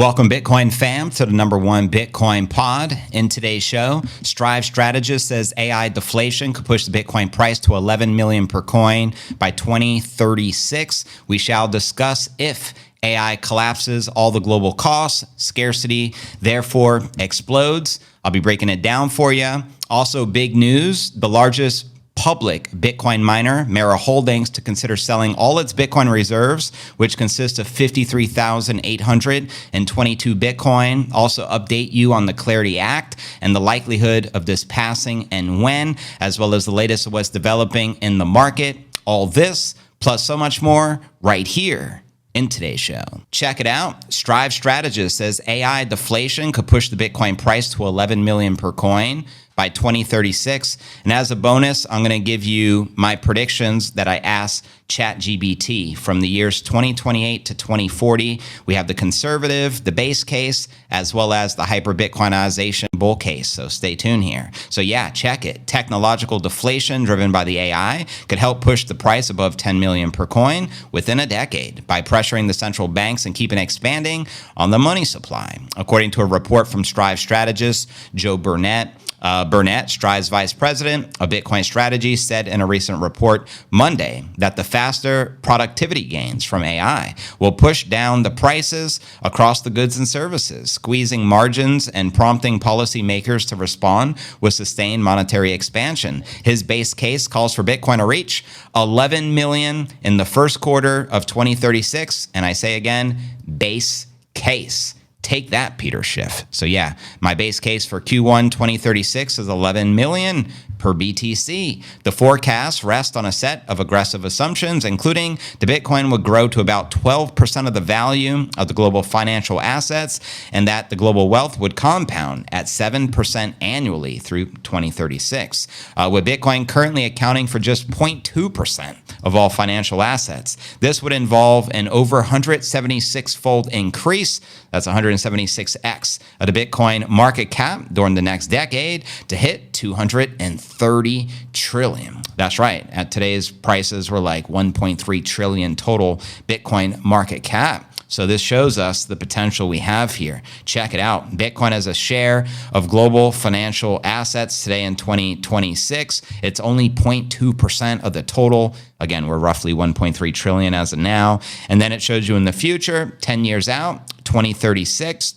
Welcome, Bitcoin fam, to the #1 Bitcoin pod. In today's show, Strive Strategist says AI deflation could push the Bitcoin price to 11 million per coin by 2036. We shall discuss if AI collapses all the global costs, scarcity, therefore explodes. I'll be breaking it down for you. Also, big news, the largest public Bitcoin miner, Mara Holdings, to consider selling all its Bitcoin reserves, which consist of 53,822 Bitcoin. Also update you on the Clarity Act and the likelihood of this passing and when, as well as the latest of what's developing in the market. All this, plus so much more, right here in today's show. Check it out. Strive Strategist says AI deflation could push the Bitcoin price to 11 million per coin by 2036. And as a bonus, I'm going to give you my predictions that I asked ChatGPT from the years 2028 to 2040. We have the conservative, the base case, as well as the hyper Bitcoinization bull case. So stay tuned here. So yeah, check it. Technological deflation driven by the AI could help push the price above 10 million per coin within a decade by pressuring the central banks and keeping expanding on the money supply. According to a report from Strive strategist Joe Burnett, Strive's vice president of Bitcoin strategy, said in a recent report Monday that the faster productivity gains from AI will push down the prices across the goods and services, squeezing margins and prompting policymakers to respond with sustained monetary expansion. His base case calls for Bitcoin to reach 11 million in the first quarter of 2036. And I say again, base case. Take that, Peter Schiff. So yeah, my base case for Q1 2036 is 11 million per BTC. The forecasts rest on a set of aggressive assumptions, including the Bitcoin would grow to about 12% of the value of the global financial assets, and that the global wealth would compound at 7% annually through 2036, with Bitcoin currently accounting for just 0.2% of all financial assets. This would involve an over 176-fold increase, that's 176x, of the Bitcoin market cap during the next decade to hit 230 trillion. That's right. At today's prices, we're like 1.3 trillion total Bitcoin market cap. So this shows us the potential we have here. Check it out. Bitcoin as a share of global financial assets today in 2026, it's only 0.2% of the total. Again, we're roughly 1.3 trillion as of now. And then it shows you in the future, 10 years out, 2036,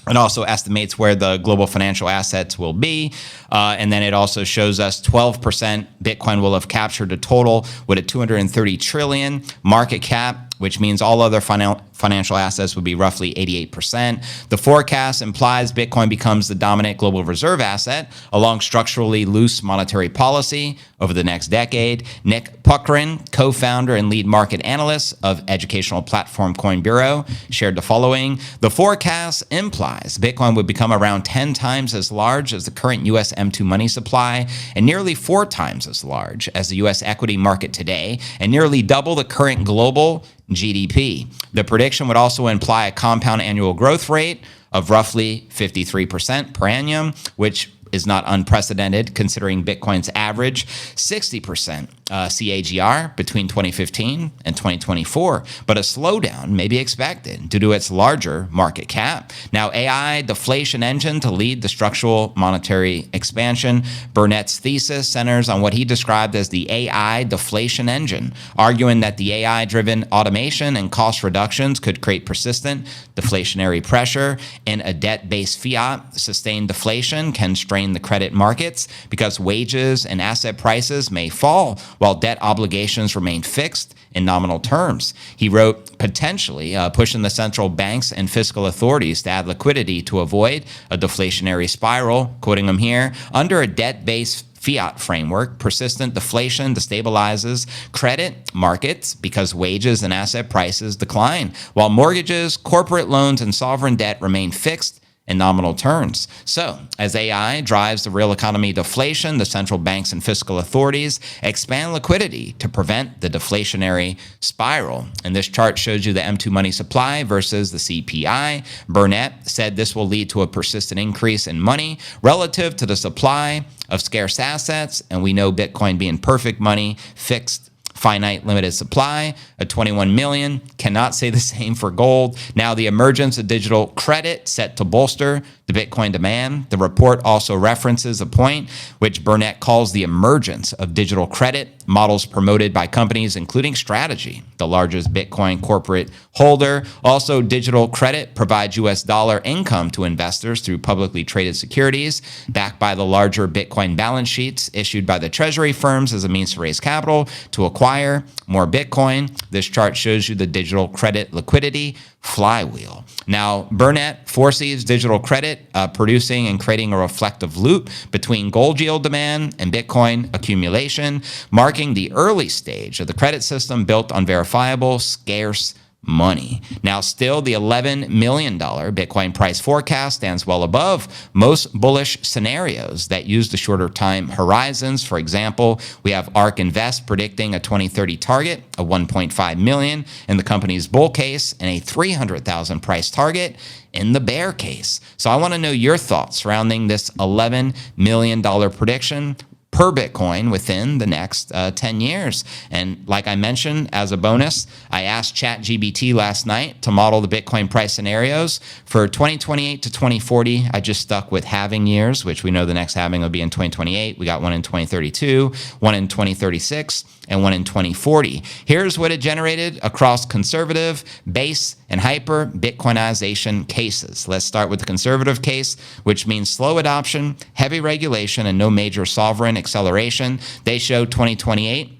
it also estimates where the global financial assets will be. And then it also shows us 12% Bitcoin will have captured a total with a 230 trillion market cap, which means all other financial assets would be roughly 88%. The forecast implies Bitcoin becomes the dominant global reserve asset along structurally loose monetary policy over the next decade. Nick Puckrin, co-founder and lead market analyst of educational platform Coin Bureau, shared the following. The forecast implies Bitcoin would become around 10 times as large as the current U.S. M2 money supply and nearly 4 times as large as the U.S. equity market today and nearly double the current global GDP. The prediction would also imply a compound annual growth rate of roughly 53% per annum, which is not unprecedented considering Bitcoin's average 60% CAGR between 2015 and 2024, but a slowdown may be expected due to its larger market cap. Now, AI deflation engine to lead the structural monetary expansion. Burnett's thesis centers on what he described as the AI deflation engine, arguing that the AI-driven automation and cost reductions could create persistent deflationary pressure in a debt-based fiat. Sustained deflation can strain the credit markets because wages and asset prices may fall while debt obligations remain fixed in nominal terms. He wrote, potentially pushing the central banks and fiscal authorities to add liquidity to avoid a deflationary spiral, quoting him here, under a debt-based fiat framework, persistent deflation destabilizes credit markets because wages and asset prices decline, while mortgages, corporate loans, and sovereign debt remain fixed in nominal terms. So, as AI drives the real economy deflation, the central banks and fiscal authorities expand liquidity to prevent the deflationary spiral. And this chart shows you the M2 money supply versus the CPI. Burnett said this will lead to a persistent increase in money relative to the supply of scarce assets. And we know Bitcoin being perfect money, fixed finite limited supply of 21 million. Cannot say the same for gold. Now, the emergence of digital credit set to bolster the Bitcoin demand. The report also references a point which VanEck calls the emergence of digital credit, models promoted by companies including Strategy, the largest Bitcoin corporate holder. Also, digital credit provides US dollar income to investors through publicly traded securities backed by the larger Bitcoin balance sheets issued by the treasury firms as a means to raise capital to acquire more Bitcoin. This chart shows you the digital credit liquidity flywheel. Now, VanEck foresees digital credit producing and creating a reflective loop between gold yield demand and Bitcoin accumulation, marking the early stage of the credit system built on verifiable, scarce money. Now, still, the $11 million Bitcoin price forecast stands well above most bullish scenarios that use the shorter time horizons. For example, we have ARK Invest predicting a 2030 target of 1.5 million in the company's bull case and a 300,000 price target in the bear case. So I want to know your thoughts surrounding this $11 million prediction per Bitcoin within the next 10 years. And like I mentioned, as a bonus, I asked ChatGPT last night to model the Bitcoin price scenarios. For 2028 to 2040, I just stuck with halving years, which we know the next halving will be in 2028. We got one in 2032, one in 2036, and one in 2040. Here's what it generated across conservative, base, and hyper Bitcoinization cases. Let's start with the conservative case, which means slow adoption, heavy regulation, and no major sovereign acceleration. They show 2028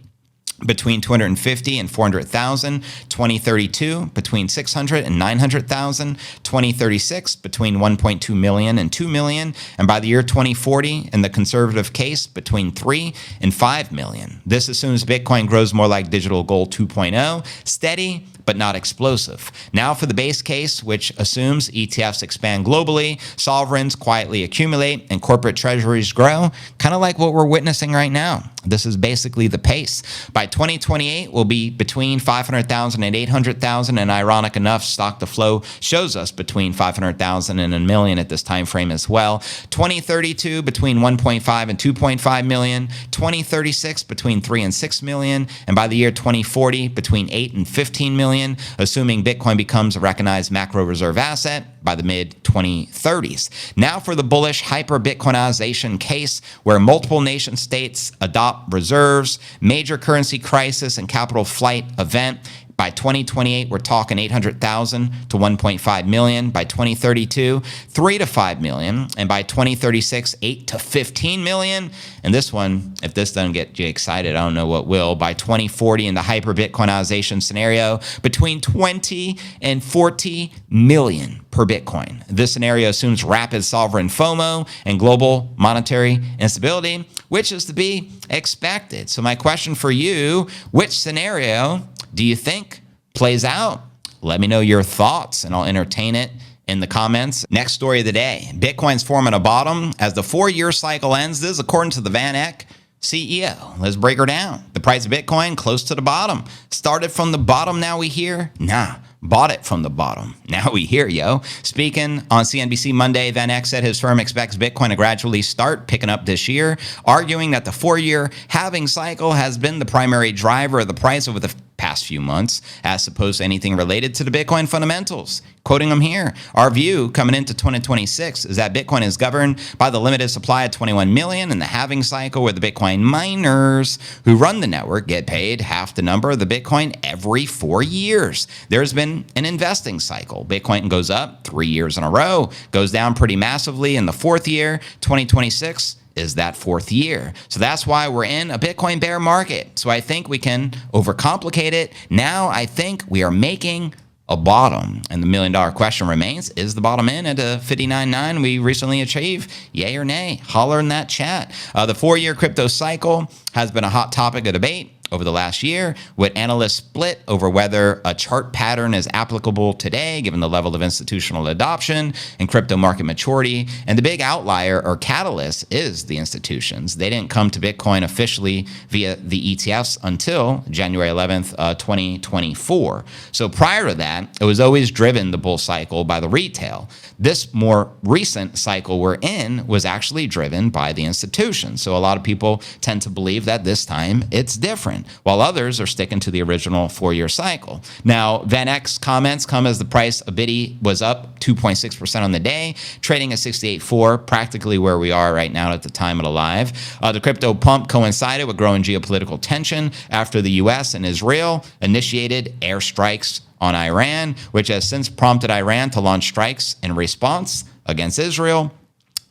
between 250 and 400,000, 2032 between 600 and 900,000, 2036 between 1.2 million and 2 million, and by the year 2040, in the conservative case, between 3 and 5 million. This assumes Bitcoin grows more like digital gold 2.0, steady but not explosive. Now for the base case, which assumes ETFs expand globally, sovereigns quietly accumulate, and corporate treasuries grow, kind of like what we're witnessing right now. This is basically the pace. By 2028, we'll be between 500,000 and 800,000, and ironic enough, stock to flow shows us between 500,000 and a million at this time frame as well. 2032, between 1.5 and 2.5 million. 2036, between 3 and 6 million. And by the year 2040, between 8 and 15 million, assuming Bitcoin becomes a recognized macro reserve asset by the mid-2030s. Now for the bullish hyper-Bitcoinization case, where multiple nation states adopt reserves, major currency crisis, and capital flight event. By 2028, we're talking 800,000 to 1.5 million. By 2032, 3 to 5 million. And by 2036, 8 to 15 million. And this one, if this doesn't get you excited, I don't know what will. By 2040, in the hyper-Bitcoinization scenario, between 20 and 40 million per Bitcoin. This scenario assumes rapid sovereign FOMO and global monetary instability, which is to be expected. So my question for you, which scenario do you think plays out? Let me know your thoughts and I'll entertain it in the comments. Next story of the day. Bitcoin's forming a bottom as the 4-year cycle ends. This is according to the VanEck CEO. Let's break her down. The price of Bitcoin close to the bottom. Started from the bottom, now we hear? Nah. Bought it from the bottom. Now we hear, yo. Speaking on CNBC Monday, VanEck said his firm expects Bitcoin to gradually start picking up this year, arguing that the 4-year halving cycle has been the primary driver of the price over the past few months, as opposed to anything related to the Bitcoin fundamentals. Quoting him here, our view coming into 2026 is that Bitcoin is governed by the limited supply of 21 million and the halving cycle where the Bitcoin miners who run the network get paid half the number of the Bitcoin every 4 years. There's been an investing cycle. Bitcoin goes up 3 years in a row, goes down pretty massively in the 4th year. 2026 is that 4th year. So that's why we're in a Bitcoin bear market. So I think we can overcomplicate it. Now I think we are making a bottom. And the $1 million question remains, is the bottom in at a 59.9 we recently achieved? Yay or nay? Holler in that chat. The 4-year crypto cycle has been a hot topic of debate over the last year, with analysts split over whether a chart pattern is applicable today, given the level of institutional adoption and crypto market maturity. And the big outlier or catalyst is the institutions. They didn't come to Bitcoin officially via the ETFs until January 11th, 2024. So prior to that, it was always driven, the bull cycle, by the retail. This more recent cycle we're in was actually driven by the institutions. So a lot of people tend to believe that this time it's different. movement, while others are sticking to the original 4-year cycle. Now, VanEck's comments come as the price of Biddy was up 2.6% on the day, trading at 68.4, practically where we are right now at the time of the live. The crypto pump coincided with growing geopolitical tension after the U.S. and Israel initiated airstrikes on Iran, which has since prompted Iran to launch strikes in response against Israel.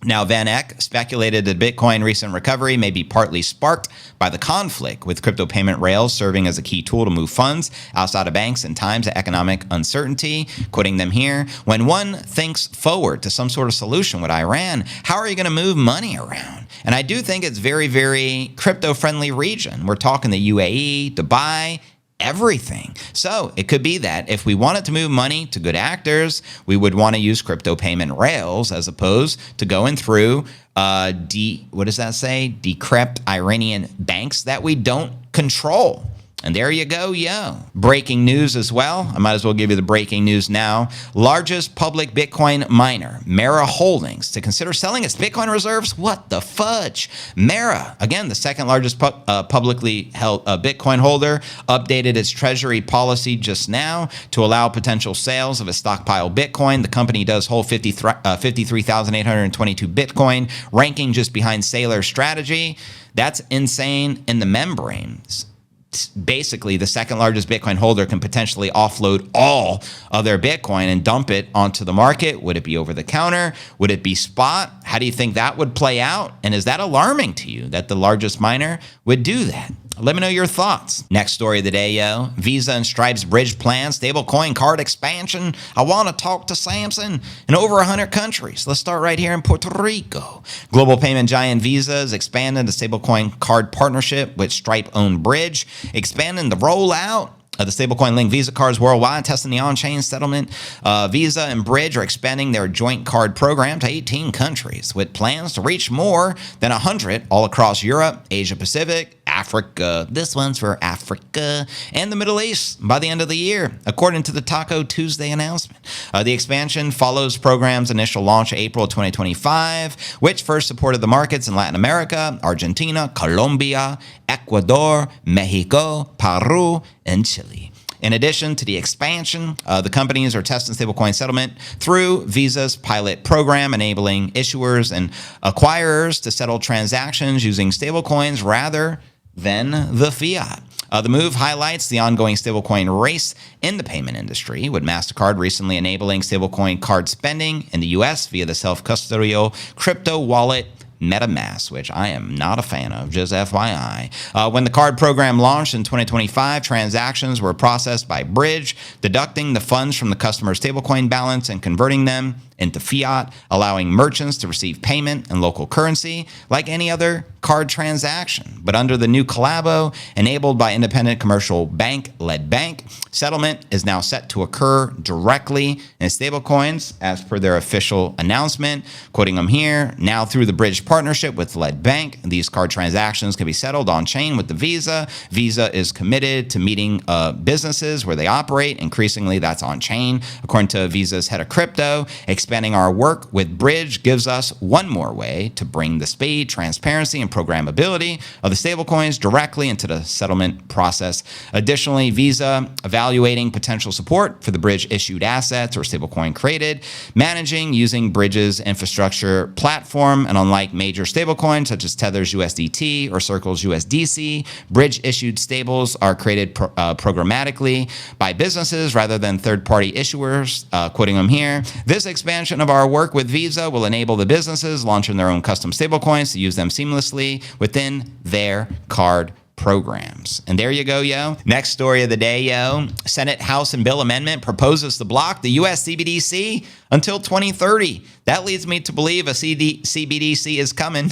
Now, VanEck speculated that Bitcoin recent recovery may be partly sparked by the conflict, with crypto payment rails serving as a key tool to move funds outside of banks in times of economic uncertainty. Quoting them here, when one thinks forward to some sort of solution with Iran, how are you going to move money around? And I do think it's very, very crypto-friendly region. We're talking the UAE, Dubai, everything. So it could be that if we wanted to move money to good actors, we would want to use crypto payment rails as opposed to going through decrypt Iranian banks that we don't control. And there you go, yo. Breaking news as well. I might as well give you the breaking news now. Largest public Bitcoin miner, Mara Holdings, to consider selling its Bitcoin reserves. What the fudge? Mara, again, the second largest publicly held Bitcoin holder, updated its treasury policy just now to allow potential sales of a stockpile Bitcoin. The company does hold 53,822 Bitcoin, ranking just behind Saylor's strategy. That's insane in the membranes. Basically, the second largest Bitcoin holder can potentially offload all of their Bitcoin and dump it onto the market. Would it be over the counter? Would it be spot? How do you think that would play out? And is that alarming to you that the largest miner would do that? Let me know your thoughts. Next story of the day, yo. Visa and Stripe's bridge plan, stablecoin card expansion. I want to talk to Samson in over 100 countries. Let's start right here in Puerto Rico. Global payment giant Visa is expanding the stablecoin card partnership with Stripe-owned Bridge, expanding the rollout of the stablecoin-linked Visa cards worldwide, testing the on-chain settlement. Visa and Bridge are expanding their joint card program to 18 countries with plans to reach more than 100 all across Europe, Asia-Pacific, Africa, this one's for Africa, and the Middle East by the end of the year, according to the Taco Tuesday announcement. The expansion follows program's initial launch April 2025, which first supported the markets in Latin America, Argentina, Colombia, Ecuador, Mexico, Peru, and Chile. In addition to the expansion, the companies are testing stablecoin settlement through Visa's pilot program, enabling issuers and acquirers to settle transactions using stablecoins rather than the fiat. The move highlights the ongoing stablecoin race in the payment industry, with MasterCard recently enabling stablecoin card spending in the U.S. via the self-custodial crypto wallet MetaMask, which I am not a fan of, just FYI. When the card program launched in 2025, transactions were processed by Bridge, deducting the funds from the customer's stablecoin balance and converting them into fiat, allowing merchants to receive payment in local currency like any other card transaction. But under the new collabo, enabled by independent commercial bank-led bank, settlement is now set to occur directly in stablecoins as per their official announcement. Quoting them here, now through the Bridge partnership with Led Bank, these card transactions can be settled on-chain with the Visa. Visa is committed to meeting businesses where they operate. Increasingly, that's on-chain. According to Visa's head of crypto, expanding our work with Bridge gives us one more way to bring the speed, transparency, and programmability of the stablecoins directly into the settlement process. Additionally, Visa evaluating potential support for the Bridge-issued assets or stablecoin created, managing using Bridge's infrastructure platform, and unlike major stablecoins such as Tether's USDT or Circle's USDC, Bridge-issued stables are created programmatically by businesses rather than third-party issuers. Quoting them here, this expansion of our work with Visa will enable the businesses launching their own custom stablecoins to use them seamlessly within their card programs. And there you go, yo. Next story of the day, yo. Senate, House, and Bill amendment proposes to block the U.S. CBDC until 2030. That leads me to believe a CBDC is coming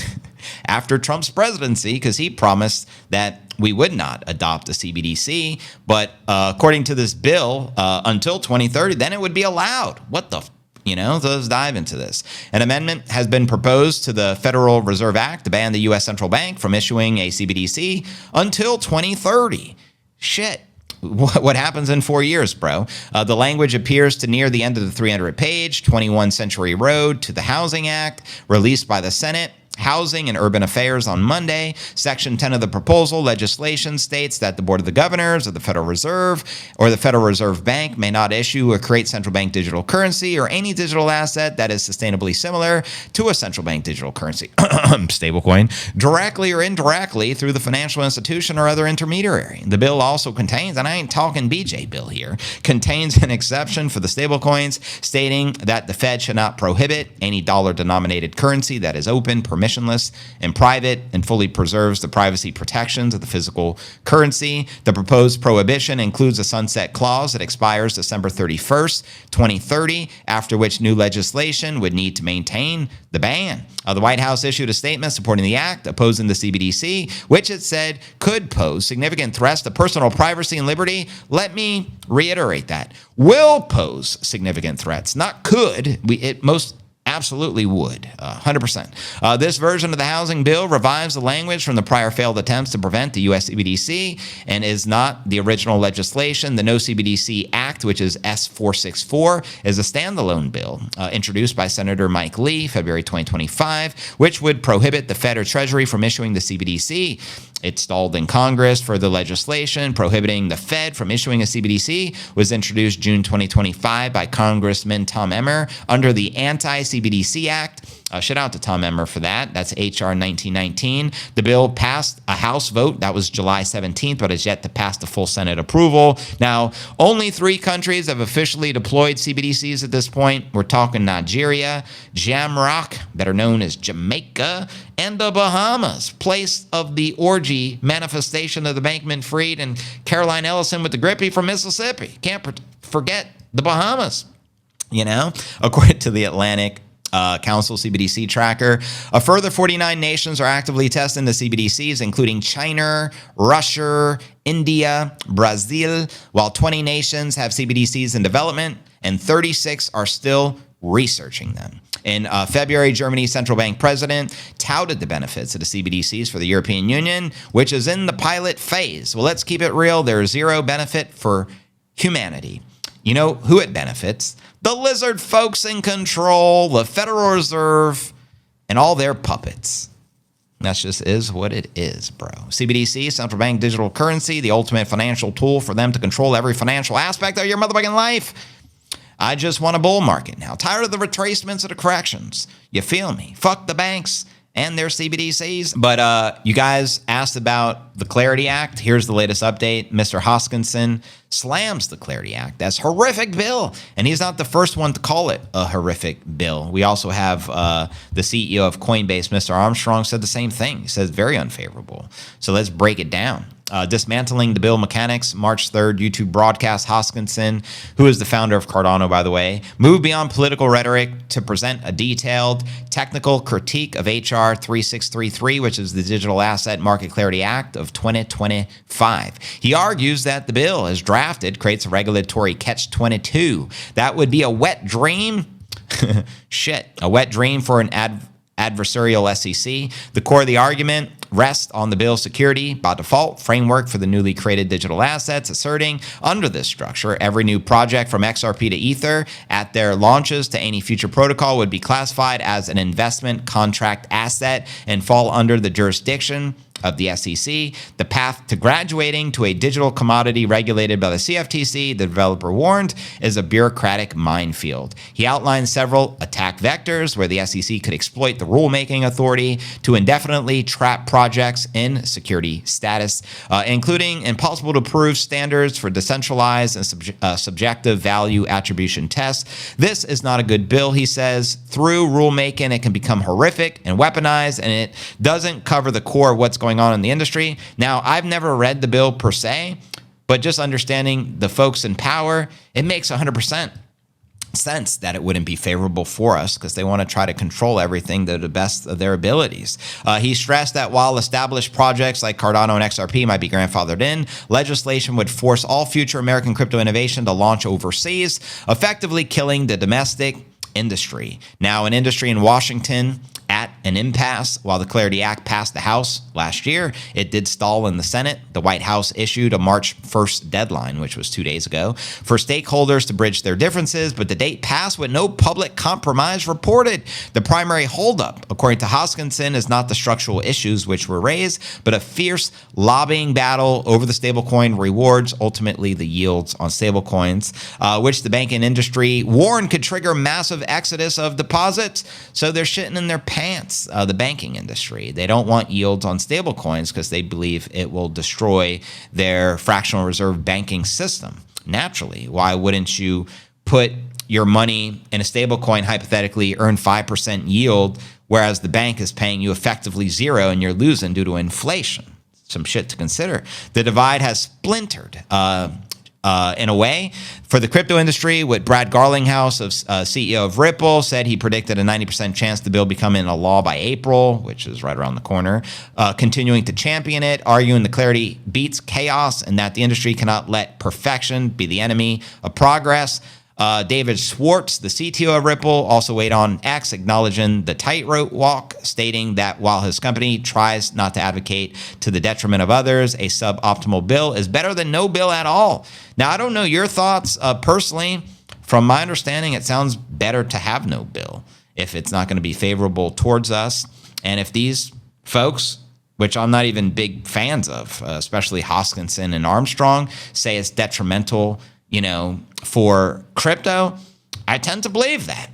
after Trump's presidency, because he promised that we would not adopt a CBDC. But according to this bill, until 2030, then it would be allowed. What the so let's dive into this. An amendment has been proposed to the Federal Reserve Act to ban the U.S. Central Bank from issuing a CBDC until 2030. Shit. What happens in 4 years, bro? The language appears to near the end of the 300-page 21st Century Road to the Housing Act, released by the Senate. Housing and Urban Affairs on Monday. Section 10 of the proposal legislation states that the Board of the Governors of the Federal Reserve or the Federal Reserve Bank may not issue or create central bank digital currency or any digital asset that is sustainably similar to a central bank digital currency, stablecoin, directly or indirectly through the financial institution or other intermediary. The bill also contains, and I ain't talking BJ bill here, contains an exception for the stablecoins, stating that the Fed should not prohibit any dollar-denominated currency that is open, permissionless, and private, and fully preserves the privacy protections of the physical currency. The proposed prohibition includes a sunset clause that expires December 31st, 2030, after which new legislation would need to maintain the ban. The White House issued a statement supporting the act, opposing the CBDC, which it said could pose significant threats to personal privacy and liberty. Let me reiterate that. Will pose significant threats, not could. It most absolutely would, 100%. This version of the housing bill revives the language from the prior failed attempts to prevent the U.S. CBDC and is not the original legislation. The No CBDC Act, which is S464, is a standalone bill introduced by Senator Mike Lee, February 2025, which would prohibit the Fed or Treasury from issuing the CBDC. It stalled in Congress. Further legislation prohibiting the Fed from issuing a CBDC was introduced June 2025 by Congressman Tom Emmer under the Anti-CBDC Act. Shout out to Tom Emmer for that. That's H.R. 1919. The bill passed a House vote. That was July 17th, but has yet to pass the full Senate approval. Now, only 3 countries have officially deployed CBDCs at this point. We're talking Nigeria, Jamrock, better known as Jamaica, and the Bahamas, place of the orgy manifestation of the Bankman-Fried and Caroline Ellison with the grippy from Mississippi. Can't forget the Bahamas, you know, according to the Atlantic Council CBDC tracker. A further 49 nations are actively testing the CBDCs, including China, Russia, India, Brazil, while 20 nations have CBDCs in development and 36 are still researching them. In February, Germany's central bank president touted the benefits of the CBDCs for the European Union, which is in the pilot phase. Well, let's keep it real. There is zero benefit for humanity. You know who it benefits? The lizard folks in control, the Federal Reserve, and all their puppets. That just is what it is, bro. CBDC, central bank digital currency, the ultimate financial tool for them to control every financial aspect of your motherfucking life. I just want a bull market now. Tired of the retracements of the corrections. You feel me? Fuck the banks and their CBDCs. But you guys asked about the Clarity Act. Here's the latest update. Mr. Hoskinson slams the Clarity Act as horrific bill. And he's not the first one to call it a horrific bill. We also have the CEO of Coinbase, Mr. Armstrong, said the same thing. He says very unfavorable. So let's break it down. Dismantling the bill mechanics, March 3rd, YouTube broadcast. Hoskinson, who is the founder of Cardano, by the way, moved beyond political rhetoric to present a detailed technical critique of HR 3633, which is the Digital Asset Market Clarity Act of 2025. He argues that the bill, as drafted, creates a regulatory catch-22. That would be a wet dream. Shit, a wet dream for an adversarial SEC. The core of the argument rests on the bill's security by default framework for the newly created digital assets, asserting under this structure, every new project from XRP to Ether at their launches to any future protocol would be classified as an investment contract asset and fall under the jurisdiction of the SEC. The path to graduating to a digital commodity regulated by the CFTC, the developer warned, is a bureaucratic minefield. He outlined several attack vectors where the SEC could exploit the rulemaking authority to indefinitely trap projects in security status, including impossible to prove standards for decentralized and subjective value attribution tests. This is not a good bill, he says. Through rulemaking, it can become horrific and weaponized, and it doesn't cover the core of what's going on in the industry. Now, I've never read the bill per se, but just understanding the folks in power, it makes 100% sense that it wouldn't be favorable for us because they want to try to control everything to the best of their abilities. He stressed that while established projects like Cardano and XRP might be grandfathered in, legislation would force all future American crypto innovation to launch overseas, effectively killing the domestic industry. Now, an industry in Washington at an impasse. While the Clarity Act passed the House last year, it did stall in the Senate. The White House issued a March 1st deadline, which was 2 days ago, for stakeholders to bridge their differences, but the date passed with no public compromise reported. The primary holdup, according to Hoskinson, is not the structural issues which were raised, but a fierce lobbying battle over the stablecoin rewards, ultimately the yields on stablecoins, which the banking industry warned could trigger massive exodus of deposits. So they're shitting in their pants, the banking industry. They don't want yields on stablecoins because they believe it will destroy their fractional reserve banking system. Naturally, why wouldn't you put your money in a stablecoin, hypothetically earn 5% yield, whereas the bank is paying you effectively zero and you're losing due to inflation? Some shit to consider. The divide has splintered in a way. For the crypto industry, what Brad Garlinghouse, CEO of Ripple, said he predicted a 90% chance the bill becoming a law by April, which is right around the corner, continuing to champion it, arguing the clarity beats chaos and that the industry cannot let perfection be the enemy of progress. David Schwartz, the CTO of Ripple, also weighed on X, acknowledging the tightrope walk, stating that while his company tries not to advocate to the detriment of others, a suboptimal bill is better than no bill at all. Now, I don't know your thoughts. Personally, from my understanding, it sounds better to have no bill if it's not going to be favorable towards us. And if these folks, which I'm not even big fans of, especially Hoskinson and Armstrong, say it's detrimental, for crypto, I tend to believe that,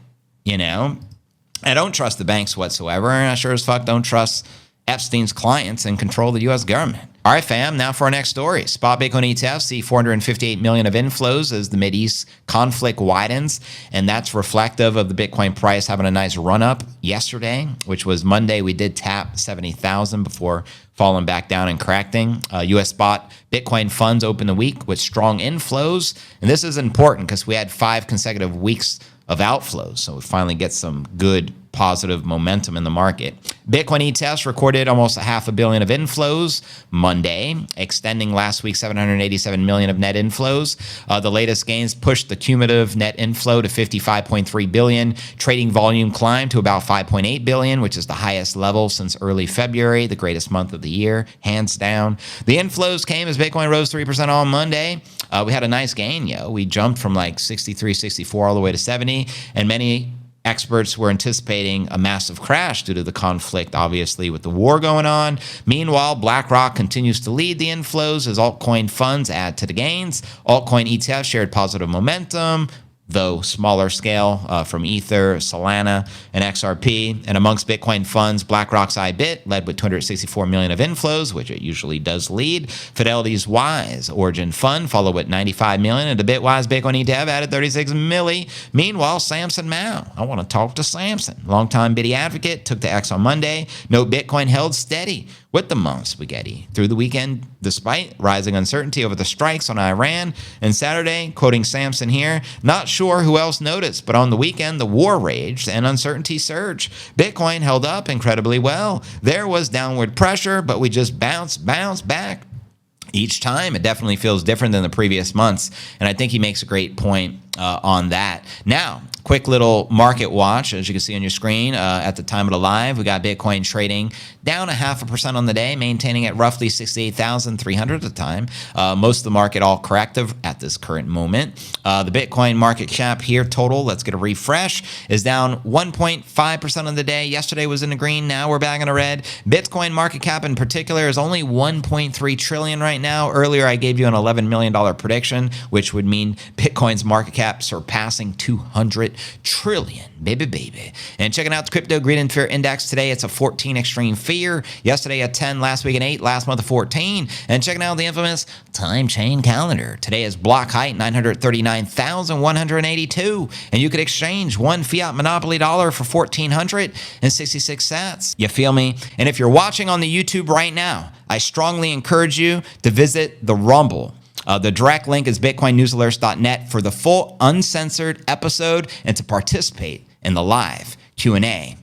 I don't trust the banks whatsoever, and I sure as fuck don't trust Epstein's clients and control the U.S. government. All right, fam, now for our next story. Spot Bitcoin ETFs see 458 million of inflows as the Mideast conflict widens, and that's reflective of the Bitcoin price having a nice run-up yesterday, which was Monday. We did tap 70,000 before falling back down and correcting. U.S. spot Bitcoin funds opened the week with strong inflows, and this is important because we had 5 consecutive weeks of outflows, so we finally get some good positive momentum in the market. Bitcoin ETFs recorded almost $500 million of inflows Monday, extending last week's 787 million of net inflows. The latest gains pushed the cumulative net inflow to 55.3 billion. Trading volume climbed to about 5.8 billion, which is the highest level since early February, the greatest month of the year, hands down. The inflows came as Bitcoin rose 3% on Monday. We had a nice gain, We jumped from like 63, 64 all the way to 70, and many experts were anticipating a massive crash due to the conflict, obviously, with the war going on. Meanwhile, BlackRock continues to lead the inflows as altcoin funds add to the gains. Altcoin ETFs shared positive momentum, though smaller scale, from Ether, Solana, and XRP. And amongst Bitcoin funds, BlackRock's iBit led with 264 million of inflows, which it usually does lead. Fidelity's Wise Origin Fund followed with 95 million, and the Bitwise Bitcoin ETF added 36 milli. Meanwhile, Samson Mao, I want to talk to Samson, longtime Biddy advocate, took to X on Monday. Note Bitcoin held steady with the month spaghetti through the weekend, despite rising uncertainty over the strikes on Iran. And Saturday, quoting Samson here, not sure who else noticed, but on the weekend, the war raged and uncertainty surged. Bitcoin held up incredibly well. There was downward pressure, but we just bounced back. Each time, it definitely feels different than the previous months. And I think he makes a great point on that. Now, quick little market watch, as you can see on your screen. At the time of the live, we got Bitcoin trading down 0.5% on the day, maintaining at roughly 68,300 at the time. Most of the market all corrective at this current moment. The Bitcoin market cap here total, let's get a refresh, is down 1.5% on the day. Yesterday was in the green, now we're back in the red. Bitcoin market cap in particular is only 1.3 trillion right now. Earlier I gave you an $11 million prediction, which would mean Bitcoin's market cap surpassing 200 trillion, baby. And checking out the Crypto Greed and Fear Index today, it's a 14 extreme fear. Yesterday a 10, last week an 8, last month a 14. And checking out the infamous time chain calendar. Today is block height 939,182. And you could exchange one fiat monopoly dollar for 1,466 sats. You feel me? And if you're watching on the YouTube right now, I strongly encourage you to visit the Rumble. The direct link is bitcoinnewsalerts.net for the full uncensored episode and to participate in the live Q&A.